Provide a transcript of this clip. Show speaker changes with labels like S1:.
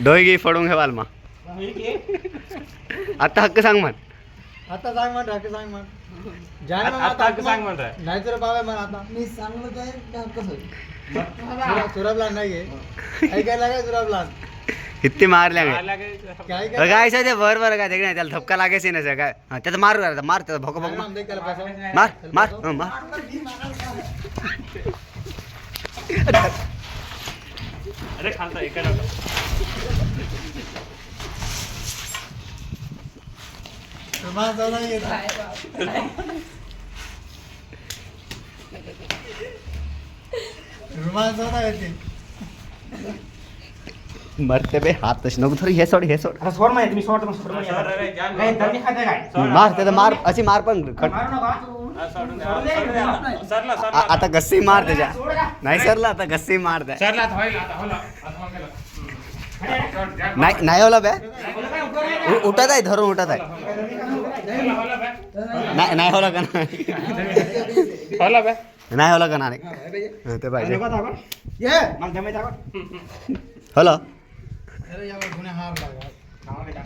S1: डोई घे फोडून घे मग आता हक्क सांग मग
S2: आता सांग म्हण राखे सांग म्हण जाय मग
S3: आता हक्क सांग म्हण रे.
S2: नाही तर बाबा म्हण आता
S4: मी सांगलो काय कसं
S2: सुरभला नाही घे ऐकायला काय सुरभला
S1: किती मारल्या गे
S3: आला काय?
S2: काय
S1: काय ते बरोबर काय ते नाही त्याला धपका लागायची नाही काय हा, त्याचा मार करायचा मार त्याचा भोका भोका मार. मार मार हं, मार
S3: अरे खालचा एका नव्हता.
S2: रुमाल चौदा येते
S1: मरते बे हात तशी नको थोडी हे सोड
S5: सोड माहिती मी सोड सोड
S3: सर, अरे, जाम
S5: नाही दमी खाते काय
S1: मार त्याचा मार अशी मार पण खट
S5: मारू नका
S3: हा, सोडून द्या. सरला सरला
S1: आता कशी मार त्याच्या नाही सरला आता कशी मार त्या
S3: सरला आता होईल आता होला आता मग केलं. सोड, जाम.
S1: नाही नाही होला बे उठत आहे धरून उठत आहे
S3: होला, होला बे.
S1: नाही नाही होला का नाही
S3: होला बे.
S1: नाही होला का नाही हं, ते पाहिजे
S2: ये
S5: मग दमे दाखव
S1: होला
S2: अरे यावर गुन्हा हार लागा